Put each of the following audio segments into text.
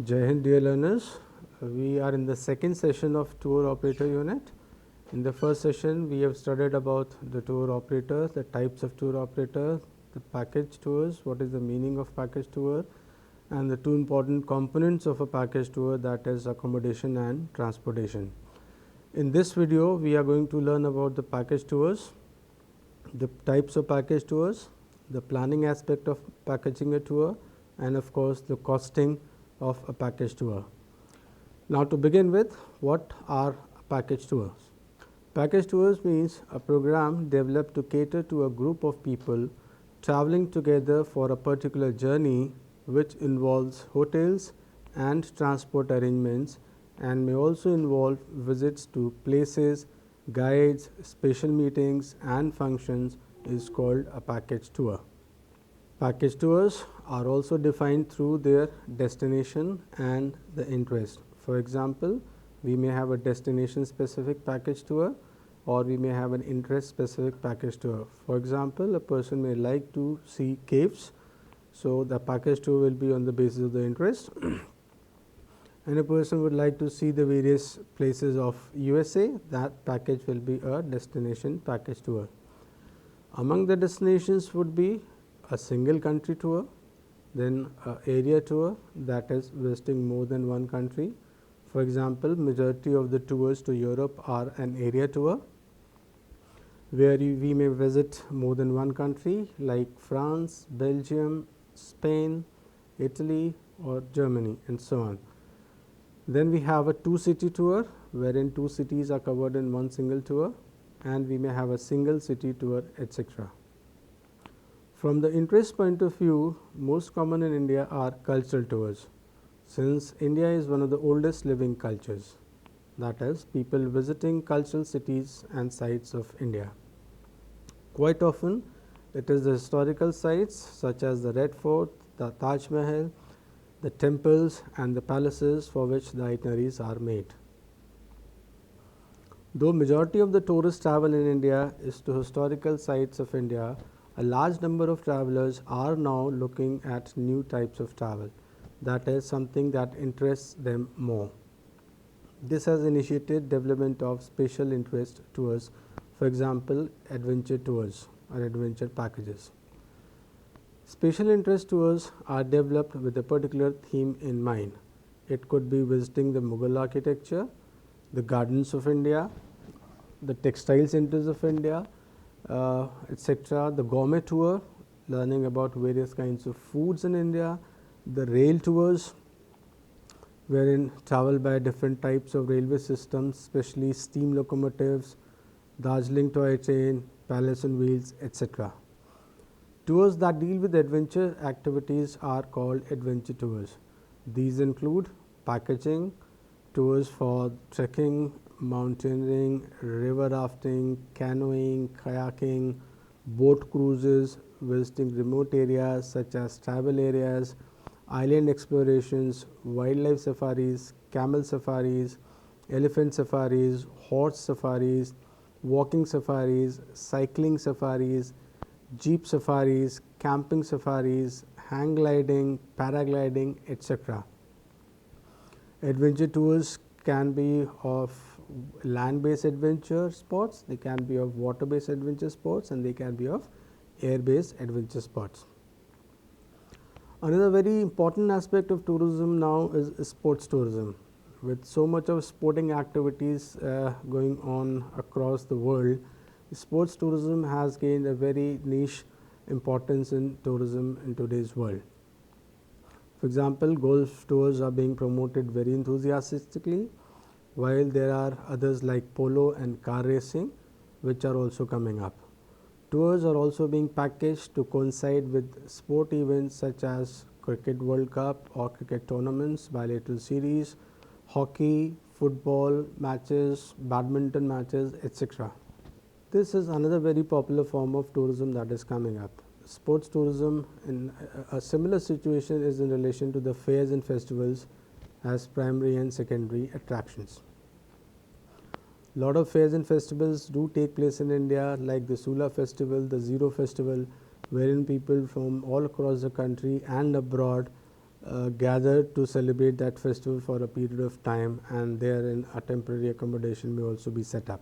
Jai Hind, dear learners. We are in the second session of tour operator unit. In the first session, we have studied about the tour operators, the types of tour operators, the package tours, what is the meaning of package tour, and the two important components of a package tour, that is accommodation and transportation. In this video, we are going to learn about the package tours, the types of package tours, the planning aspect of packaging a tour, and of course, the costing of a package tour. Now, to begin with, what are package tours? Package tours means a program developed to cater to a group of people traveling together for a particular journey, which involves hotels and transport arrangements, and may also involve visits to places, guides, special meetings and functions, is called a package tour. Package tours are also defined through their destination and the interest. For example, we may have a destination specific package tour, or we may have an interest specific package tour. For example, a person may like to see caves, so the package tour will be on the basis of the interest. And a person would like to see the various places of USA, that package will be a destination package tour. Among the destinations would be a single country tour, then a area tour, that is visiting more than one country. For example, majority of the tours to Europe are an area tour, where we may visit more than one country like France, Belgium, Spain, Italy or Germany, and so on. Then we have a two-city tour, wherein two cities are covered in one single tour, and we may have a single city tour, etc. From the interest point of view, most common in India are cultural tours, since India is one of the oldest living cultures, that is, people visiting cultural cities and sites of India. Quite often, it is the historical sites such as the Red Fort, the Taj Mahal, the temples and the palaces for which the itineraries are made. Though majority of the tourist travel in India is to historical sites of India, a large number of travelers are now looking at new types of travel, that is something that interests them more. This has initiated development of special interest tours, for example, adventure tours or adventure packages. Special interest tours are developed with a particular theme in mind. It could be visiting the Mughal architecture, the gardens of India, the textile centers of India, etc. The gourmet tour, learning about various kinds of foods in India, the rail tours, wherein travel by different types of railway systems, especially steam locomotives, Darjeeling toy train, palace on wheels, etc. Tours that deal with adventure activities are called adventure tours. These include packaging, tours for trekking, mountaineering, river rafting, canoeing, kayaking, boat cruises, visiting remote areas such as tribal areas, island explorations, wildlife safaris, camel safaris, elephant safaris, horse safaris, walking safaris, cycling safaris, jeep safaris, camping safaris, hang gliding, paragliding, etc. Adventure tours can be of land-based adventure sports, they can be of water-based adventure sports, and they can be of air-based adventure sports. Another very important aspect of tourism now is sports tourism. With so much of sporting activities going on across the world, sports tourism has gained a very niche importance in tourism in today's world. For example, golf tours are being promoted very enthusiastically, while there are others like polo and car racing, which are also coming up. Tours are also being packaged to coincide with sport events such as Cricket World Cup or cricket tournaments, bilateral series, hockey, football matches, badminton matches, etc. This is another very popular form of tourism that is coming up. Sports tourism in a similar situation is in relation to the fairs and festivals as primary and secondary attractions. Lot of fairs and festivals do take place in India, like the Sula festival, the Zero festival, wherein people from all across the country and abroad gather to celebrate that festival for a period of time, and therein a temporary accommodation may also be set up.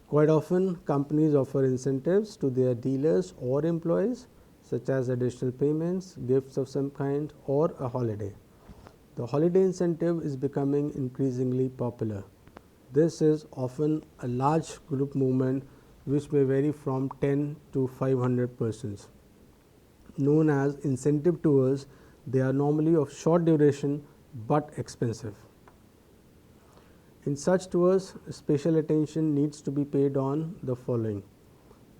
Quite often, companies offer incentives to their dealers or employees, such as additional payments, gifts of some kind, or a holiday. The holiday incentive is becoming increasingly popular. This is often a large group movement which may vary from 10 to 500 persons. Known as incentive tours, they are normally of short duration but expensive. In such tours, special attention needs to be paid on the following: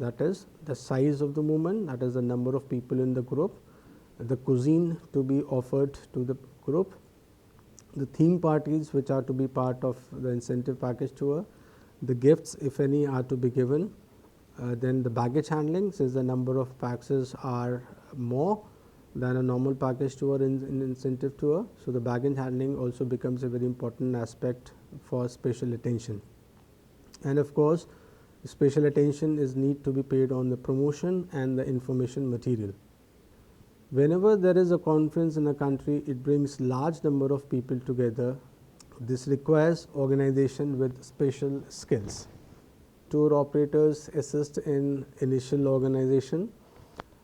that is, the size of the movement, that is the number of people in the group, the cuisine to be offered to the group, the theme parties which are to be part of the incentive package tour, the gifts if any are to be given, then the baggage handling, since the number of packages are more than a normal package tour in incentive tour. So, the baggage handling also becomes a very important aspect for special attention. And of course, special attention is need to be paid on the promotion and the information material. Whenever there is a conference in a country, it brings large number of people together. This requires organization with special skills. Tour operators assist in initial organization,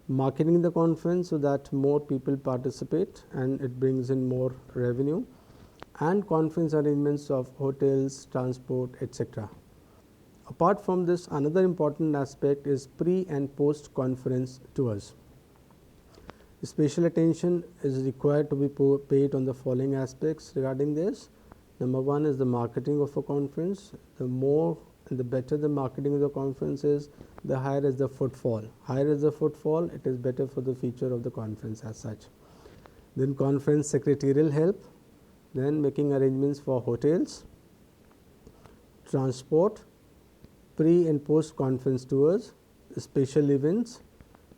marketing the conference so that more people participate and it brings in more revenue, and conference arrangements of hotels, transport, etc. Apart from this, another important aspect is pre and post conference tours. Special attention is required to be paid on the following aspects regarding this. Number one is the marketing of a conference. The more and the better the marketing of the conference is, the higher is the footfall. Higher is the footfall, it is better for the future of the conference as such. Then conference secretarial help, then making arrangements for hotels, transport, pre and post conference tours, special events,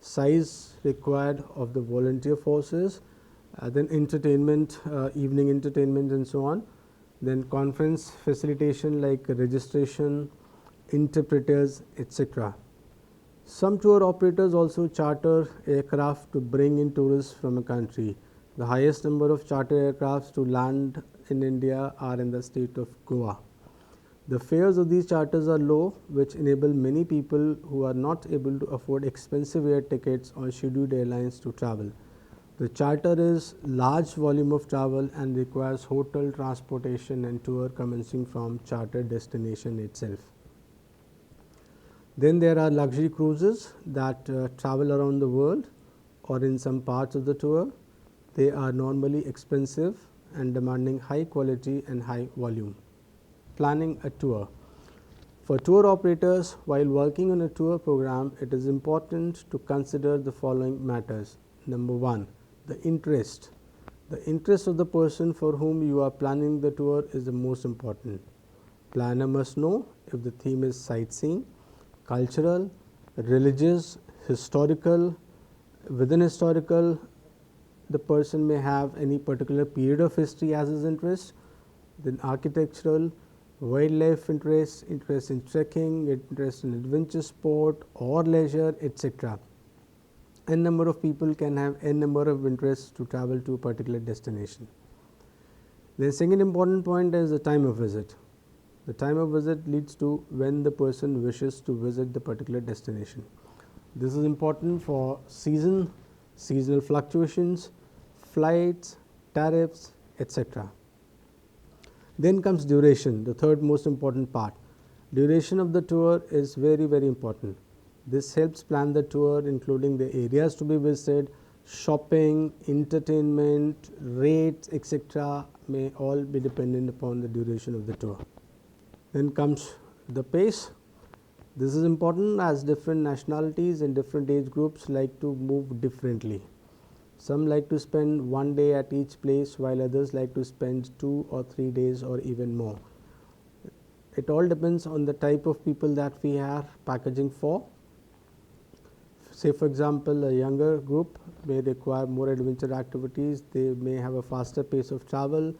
size required of the volunteer forces, then entertainment, evening entertainment and so on. Then conference facilitation like registration, interpreters, etc. Some tour operators also charter aircraft to bring in tourists from a country. The highest number of charter aircrafts to land in India are in the state of Goa. The fares of these charters are low, which enable many people who are not able to afford expensive air tickets on scheduled airlines to travel. The charter is large volume of travel and requires hotel, transportation and tour commencing from charter destination itself. Then there are luxury cruises that travel around the world or in some parts of the tour. They are normally expensive and demanding high quality and high volume. Planning a tour. For tour operators, while working on a tour program, it is important to consider the following matters. Number one, the interest. The interest of the person for whom you are planning the tour is the most important. Planner must know if the theme is sightseeing, cultural, religious, historical. Within historical, the person may have any particular period of history as his interest, then architectural, wildlife interest, interest in trekking, interest in adventure sport or leisure, etc. N number of people can have n number of interests to travel to a particular destination. The second important point is the time of visit. The time of visit leads to when the person wishes to visit the particular destination. This is important for seasonal fluctuations, flights, tariffs, etc. Then comes duration, the third most important part. Duration of the tour is very, very important. This helps plan the tour, including the areas to be visited, shopping, entertainment, rates, etc. may all be dependent upon the duration of the tour. Then comes the pace. This is important as different nationalities and different age groups like to move differently. Some like to spend one day at each place, while others like to spend 2 or 3 days or even more. It all depends on the type of people that we are packaging for. Say for example, a younger group may require more adventure activities. They may have a faster pace of travel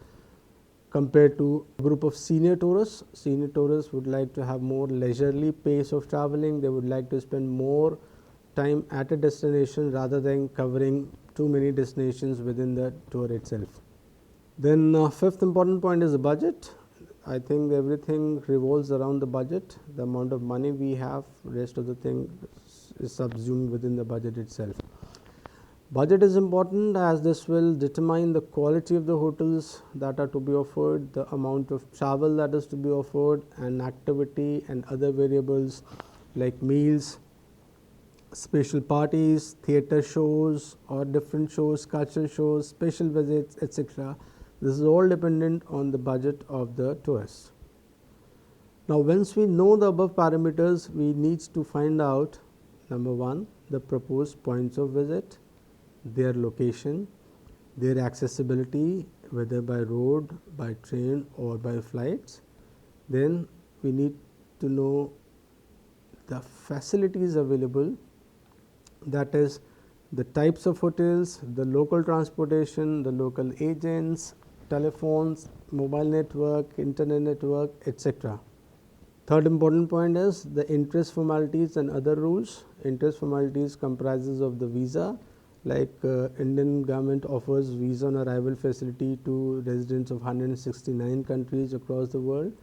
compared to a group of senior tourists. Senior tourists would like to have more leisurely pace of traveling. They would like to spend more time at a destination rather than covering too many destinations within the tour itself. Then fifth important point is the budget. I think everything revolves around the budget. The amount of money we have, rest of the thing is subsumed within the budget itself. Budget is important as this will determine the quality of the hotels that are to be offered, the amount of travel that is to be offered, and activity and other variables like meals, special parties, theatre shows or different shows, cultural shows, special visits, etc. This is all dependent on the budget of the tourist. Now, once we know the above parameters, we need to find out number 1, the proposed points of visit, their location, their accessibility, whether by road, by train or by flights. Then we need to know the facilities available, that is the types of hotels, the local transportation, the local agents, telephones, mobile network, internet network, etc. Third important point is the interest formalities and other rules. Interest formalities comprises of the visa, like Indian government offers visa on arrival facility to residents of 169 countries across the world.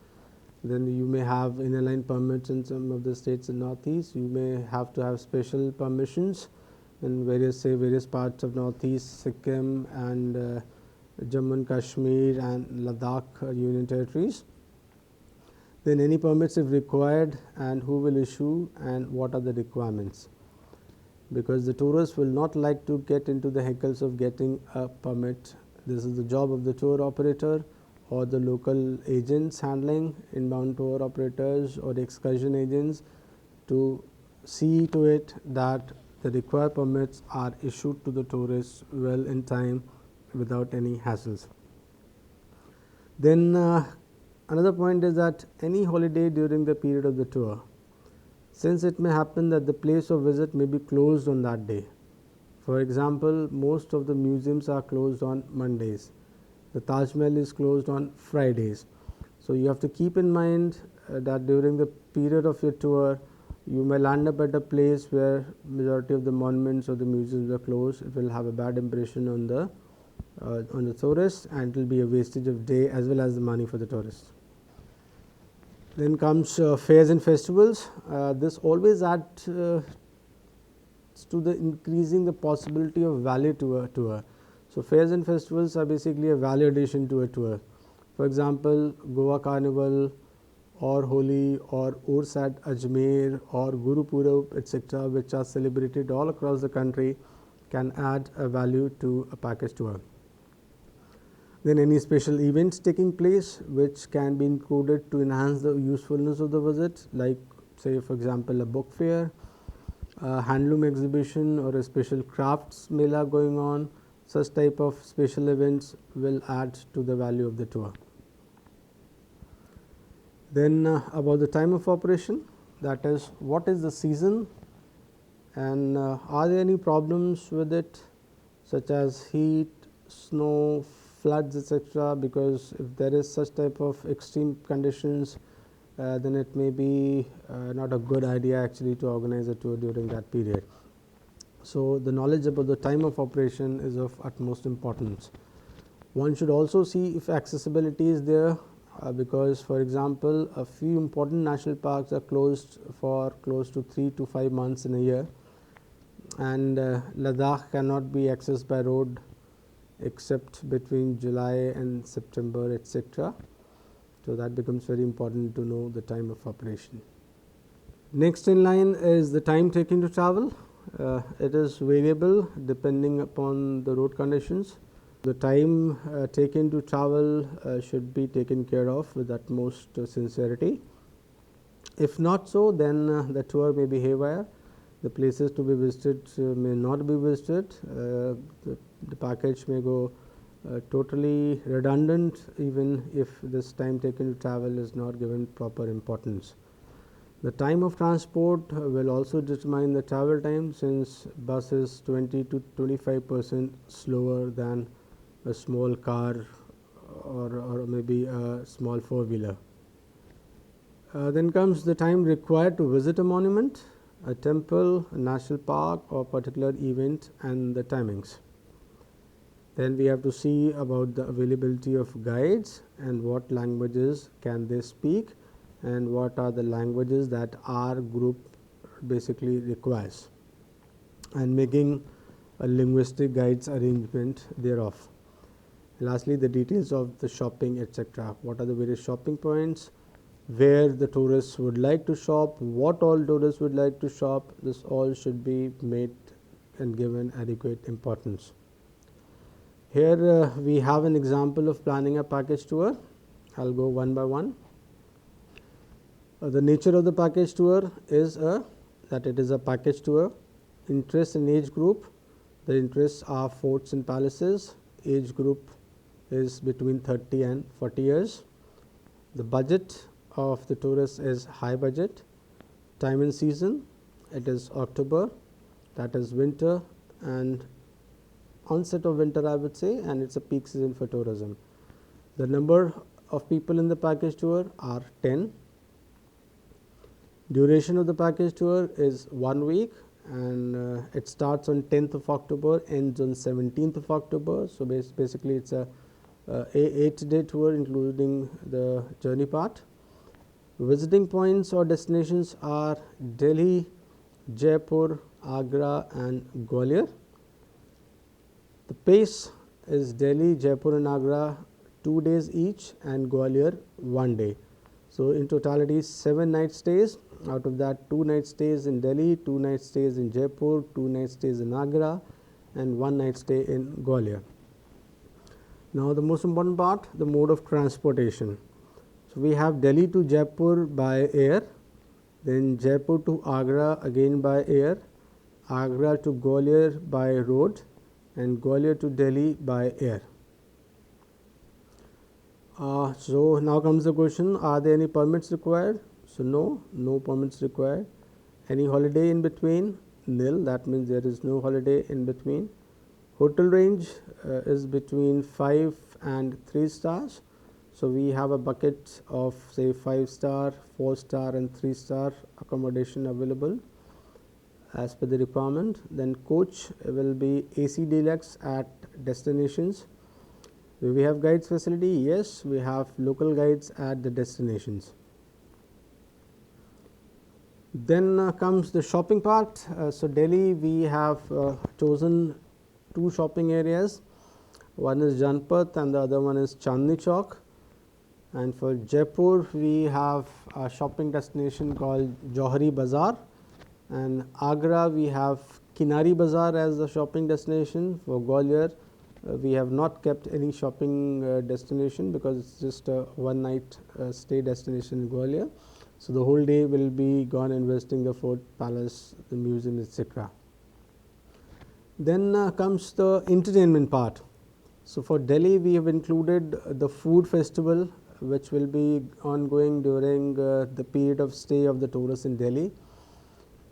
Then you may have inner line permits in some of the states in Northeast. You may have to have special permissions in various parts of Northeast, Sikkim and Jammu and Kashmir and Ladakh union territories. Then any permits if required and who will issue and what are the requirements, because the tourists will not like to get into the hackles of getting a permit. This is the job of the tour operator or the local agents handling inbound tour operators or excursion agents to see to it that the required permits are issued to the tourists well in time without any hassles. Then another point is that any holiday during the period of the tour, since it may happen that the place of visit may be closed on that day. For example, most of the museums are closed on Mondays. The Taj Mahal is closed on Fridays. So you have to keep in mind that during the period of your tour, you may land up at a place where majority of the monuments or the museums are closed. It will have a bad impression on the tourists, and it will be a wastage of day as well as the money for the tourists. Then comes fairs and festivals. This always adds to the increasing the possibility of value to a tour. So fairs and festivals are basically a value addition to a tour. For example, Goa Carnival or Holi or Urs at Ajmer or Guru Purab, etc., which are celebrated all across the country, can add a value to a package tour. Then any special events taking place which can be included to enhance the usefulness of the visit, like say for example a book fair, a handloom exhibition or a special crafts mela going on. Such type of special events will add to the value of the tour. Then about the time of operation, that is what is the season and are there any problems with it, such as heat, snow, floods, etc., because if there is such type of extreme conditions, then it may be not a good idea actually to organize a tour during that period. So the knowledge about the time of operation is of utmost importance. One should also see if accessibility is there, because for example a few important national parks are closed for close to 3 to 5 months in a year, and Ladakh cannot be accessed by road except between July and September, etc. So that becomes very important to know the time of operation. Next in line is the time taken to travel. It is variable depending upon the road conditions. The time taken to travel should be taken care of with utmost sincerity. If not so, then the tour may be haywire. The places to be visited may not be visited. The package may go totally redundant even if this time taken to travel is not given proper importance. The time of transport will also determine the travel time, since bus is 20 to 25% slower than a small car or maybe a small four-wheeler. Then comes the time required to visit a monument, a temple, a national park or particular event, and the timings. Then we have to see about the availability of guides and what languages can they speak and what are the languages that our group basically requires, and making a linguistic guides arrangement thereof. Lastly, the details of the shopping, etc. What are the various shopping points, where the tourists would like to shop, what all tourists would like to shop. This all should be made and given adequate importance. Here we have an example of planning a package tour. I'll go one by one. The nature of the package tour is that it is a package tour. Interest and age group. The interests are forts and palaces. Age group is between 30 and 40 years. The budget of the tourist is high budget. Time and season, it is October, that is winter and onset of winter, I would say, and it's a peak season for tourism. The number of people in the package tour are 10. Duration of the package tour is 1 week, and it starts on 10th of October, ends on 17th of October. So basically it's a 8-day tour including the journey part. Visiting points or destinations are Delhi, Jaipur, Agra and Gwalior. The pace is Delhi, Jaipur and Agra 2 days each, and Gwalior 1 day. So in totality 7 night stays. Out of that, 2 night stays in Delhi, 2 night stays in Jaipur, 2 night stays in Agra and 1 night stay in Gwalior. Now the most important part, the mode of transportation. So we have Delhi to Jaipur by air, then Jaipur to Agra again by air, Agra to Gwalior by road and Gwalior to Delhi by air. So now comes the question, are there any permits required? So no permits required. Any holiday in between? Nil, that means there is no holiday in between. Hotel range is between 5 and 3 stars. So we have a bucket of say 5-star, 4-star and 3-star accommodation available as per the requirement. Then coach will be AC deluxe at destinations. Do we have guides facility? Yes, we have local guides at the destinations. Then comes the shopping part. So Delhi, we have chosen 2 shopping areas. One is Janpat and the other one is Chandni Chowk. And for Jaipur, we have a shopping destination called Johari Bazaar, and Agra we have Kinari Bazaar as the shopping destination. For Gwalior, we have not kept any shopping destination because it's just a 1 night stay destination in Gwalior. So the whole day will be gone in visiting the fort, palace, the museum, etc. Then comes the entertainment part. So for Delhi, we have included the food festival, which will be ongoing during the period of stay of the tourists in Delhi.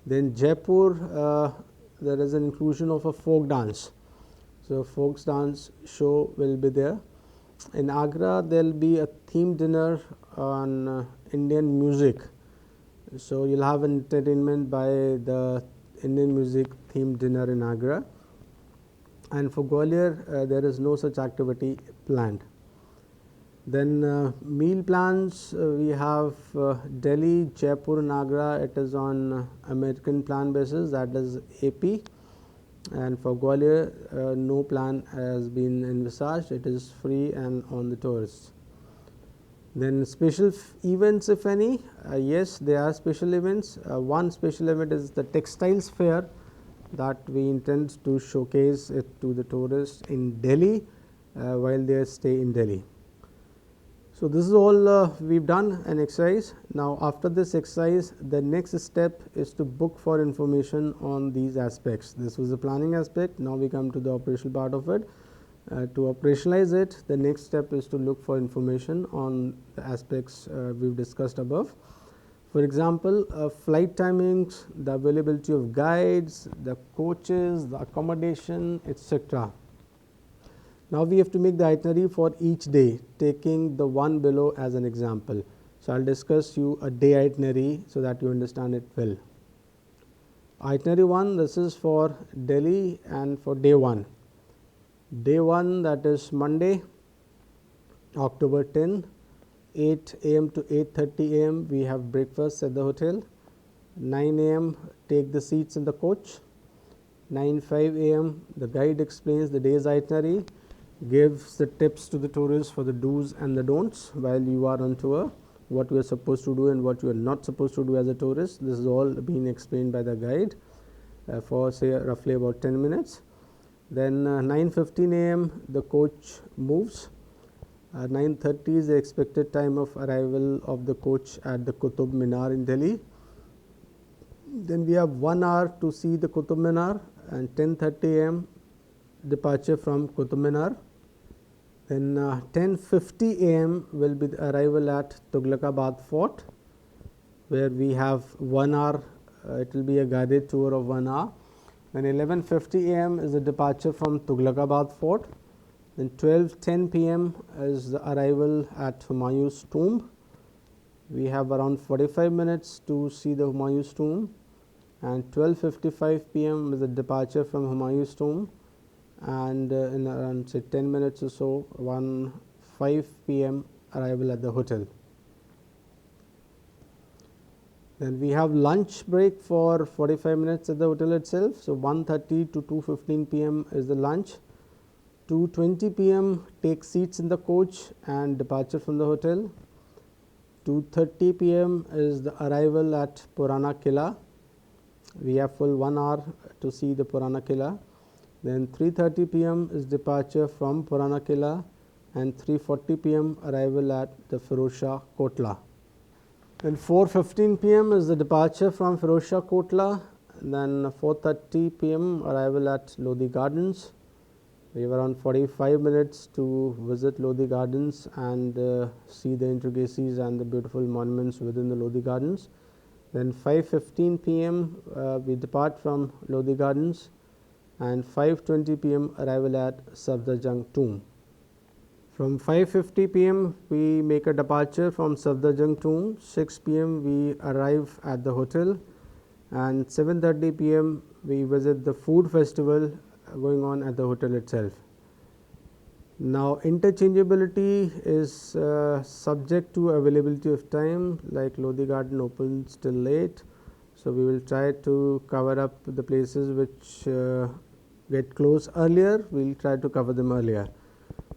Then Jaipur, there is an inclusion of a folk dance. So folk dance show will be there. In Agra, there will be a theme dinner on Indian music. So you'll have an entertainment by the Indian music themed dinner in Agra. And for Gwalior, there is no such activity planned. Then meal plans, we have Delhi, Jaipur and Agra, it is on American plan basis, that is AP. And for Gwalior, no plan has been envisaged, it is free and on the tourists. Then special events, if any, yes, there are special events. One special event is the textiles fair that we intend to showcase it to the tourists in Delhi while they stay in Delhi. So this is all we've done an exercise. Now after this exercise, the next step is to book for information on these aspects. This was the planning aspect. Now we come to the operational part of it. To operationalize it, the next step is to look for information on the aspects we've discussed above. For example, flight timings, the availability of guides, the coaches, the accommodation, etc. Now we have to make the itinerary for each day, taking the one below as an example. So I'll discuss you a day itinerary so that you understand it well. Itinerary 1, this is for Delhi and for day 1. Day 1, that is Monday, October 10, 8 a.m. to 8:30 a.m. we have breakfast at the hotel. 9 a.m. take the seats in the coach. 9:05 a.m. the guide explains the day's itinerary, gives the tips to the tourists for the do's and the don'ts while you are on tour, what you are supposed to do and what you are not supposed to do as a tourist. This is all being explained by the guide for say roughly about 10 minutes. Then 9:15 a.m. the coach moves. 9:30 is the expected time of arrival of the coach at the Qutub Minar in Delhi. Then we have 1 hour to see the Qutub Minar, and 10:30 a.m. departure from Qutub Minar. Then 10:50 a.m. will be the arrival at Tughlaqabad Fort, where we have 1 hour. It will be a guided tour of 1 hour. Then 11:50 a.m. is the departure from Tughlaqabad Fort. Then 12:10 p.m. is the arrival at Humayun's tomb. We have around 45 minutes to see the Humayun's tomb, and 12:55 p.m. is the departure from Humayun's tomb, and in around say 10 minutes or so, 5 p.m. arrival at the hotel. Then we have lunch break for 45 minutes at the hotel itself. So 1:30 to 2:15 p.m. is the lunch. 2:20 p.m. take seats in the coach and departure from the hotel. 2:30 p.m. is the arrival at Purana Killa. We have full 1 hour to see the Purana Killa. Then 3:30 p.m. is departure from Purana Killa, and 3:40 p.m. arrival at the Firozshah Kotla. Then 4:15 p.m. is the departure from Firozshah Kotla. Then 4:30 p.m. arrival at Lodi Gardens. We have around 45 minutes to visit Lodi Gardens and see the intricacies and the beautiful monuments within the Lodi Gardens. Then 5:15 p.m. We depart from Lodi Gardens, and 5:20 p.m. arrival at Safdarjung tomb. From 5:50 p.m. we make a departure from Safdarjung tomb. 6 p.m. we arrive at the hotel, and 7:30 p.m. we visit the food festival going on at the hotel itself. Now interchangeability is subject to availability of time, like Lodi Garden opens till late, so we will try to cover up the places which get closed earlier. We will try to cover them earlier.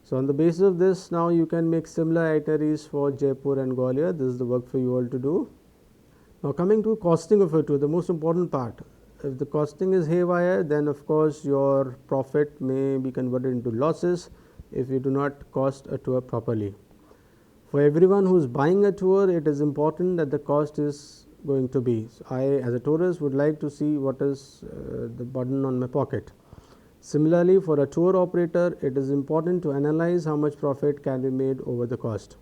So on the basis of this, now you can make similar itineraries for Jaipur and Gwalior. This is the work for you all to do. Now coming to costing of a tour, the most important part. If the costing is haywire, then of course your profit may be converted into losses if you do not cost a tour properly. For everyone who is buying a tour, it is important that the cost is going to be. So I as a tourist would like to see what is the burden on my pocket. Similarly, for a tour operator, it is important to analyze how much profit can be made over the cost.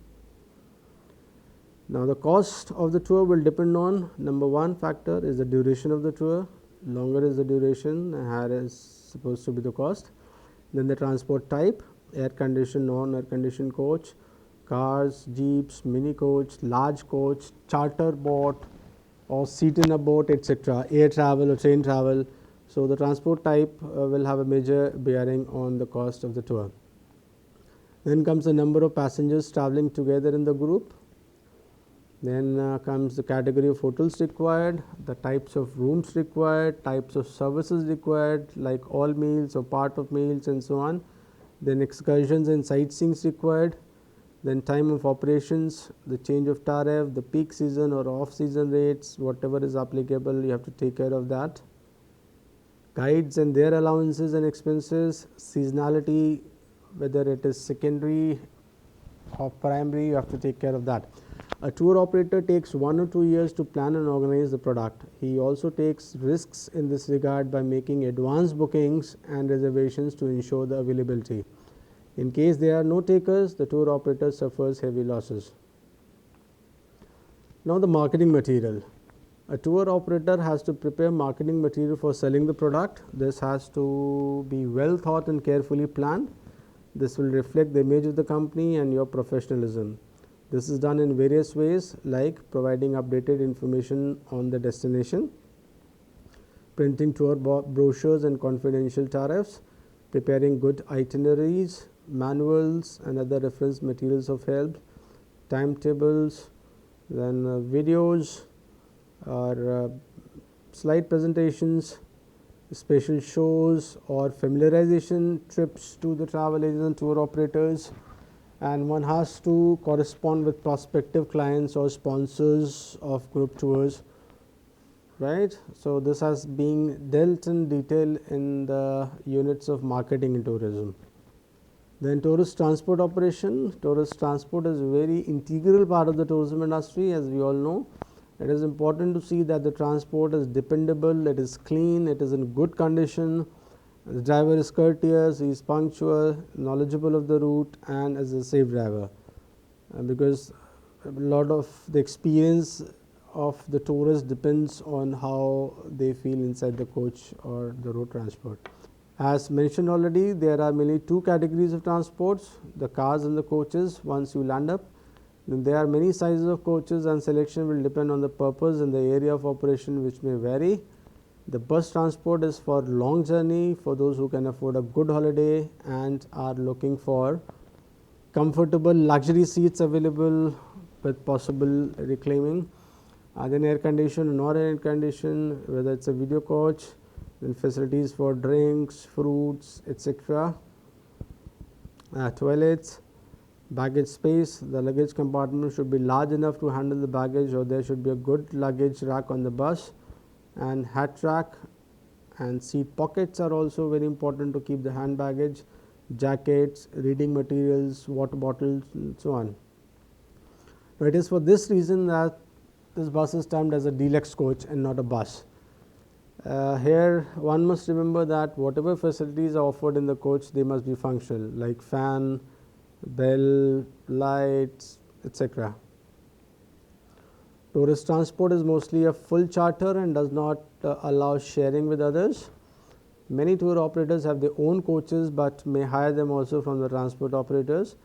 Now the cost of the tour will depend on, number one factor is the duration of the tour. Longer is the duration, higher is supposed to be the cost. Then the transport type, air conditioned, non-air conditioned coach, cars, jeeps, mini coach, large coach, charter boat or seat in a boat, etc., air travel or train travel. So the transport type will have a major bearing on the cost of the tour. Then comes the number of passengers traveling together in the group. Then comes the category of hotels required, the types of rooms required, types of services required, like all meals or part of meals and so on. Then excursions and sightseeing required. Then time of operations, the change of tariff, the peak season or off season rates, whatever is applicable, you have to take care of that. Guides and their allowances and expenses, seasonality, whether it is secondary or primary, you have to take care of that. A tour operator takes 1 or 2 years to plan and organize the product. He also takes risks in this regard by making advance bookings and reservations to ensure the availability. In case there are no takers, the tour operator suffers heavy losses. Now the marketing material. A tour operator has to prepare marketing material for selling the product. This has to be well thought and carefully planned. This will reflect the image of the company and your professionalism. This is done in various ways, like providing updated information on the destination, printing tour brochures and confidential tariffs, preparing good itineraries, manuals and other reference materials of help, timetables, then videos or slide presentations, special shows or familiarization trips to the travel agents and tour operators, and one has to correspond with prospective clients or sponsors of group tours, right. So, this has been dealt in detail in the units of marketing and tourism. Then tourist transport operation. Tourist transport is a very integral part of the tourism industry, as we all know. It is important to see that the transport is dependable, it is clean, it is in good condition, the driver is courteous, he is punctual, knowledgeable of the route and is a safe driver. Because a lot of the experience of the tourist depends on how they feel inside the coach or the road transport. As mentioned already, there are mainly two categories of transports, the cars and the coaches once you land up. Then there are many sizes of coaches and selection will depend on the purpose and the area of operation, which may vary. The bus transport is for long journey, for those who can afford a good holiday and are looking for comfortable luxury seats available with possible reclaiming. Then air condition, non air condition, whether it's a video coach, then facilities for drinks, fruits, etc. Toilets, baggage space. The luggage compartment should be large enough to handle the baggage, or there should be a good luggage rack on the bus, and hat rack and seat pockets are also very important to keep the hand baggage, jackets, reading materials, water bottles and so on. Now, it is for this reason that this bus is termed as a deluxe coach and not a bus. Here one must remember that whatever facilities are offered in the coach, they must be functional, like fan, bell, lights, etc. Tourist transport is mostly a full charter and does not allow sharing with others. Many tour operators have their own coaches, but may hire them also from the transport operators.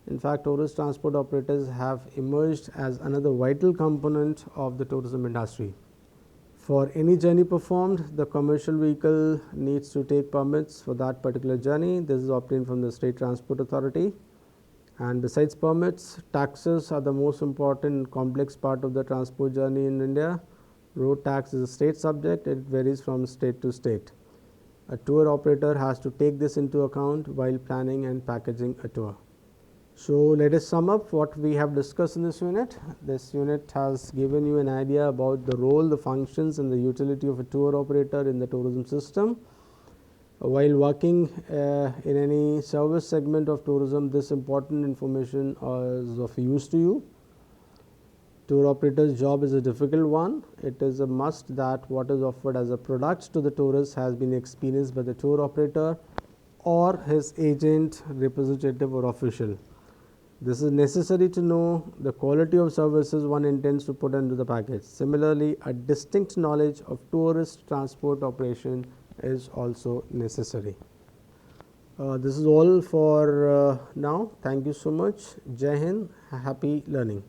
In fact, tourist transport operators have emerged as another vital component of the tourism industry. For any journey performed, the commercial vehicle needs to take permits for that particular journey. This is obtained from the State Transport Authority. And besides permits, taxes are the most important complex part of the transport journey in India. Road tax is a state subject, it varies from state to state. A tour operator has to take this into account while planning and packaging a tour. So, let us sum up what we have discussed in this unit. This unit has given you an idea about the role, the functions and the utility of a tour operator in the tourism system. While working in any service segment of tourism, this important information is of use to you. Tour operator's job is a difficult one. It is a must that what is offered as a product to the tourist has been experienced by the tour operator or his agent, representative or official. This is necessary to know the quality of services one intends to put into the package. Similarly, a distinct knowledge of tourist transport operation is also necessary. This is all for now. Thank you so much. Jai Hind. Happy learning.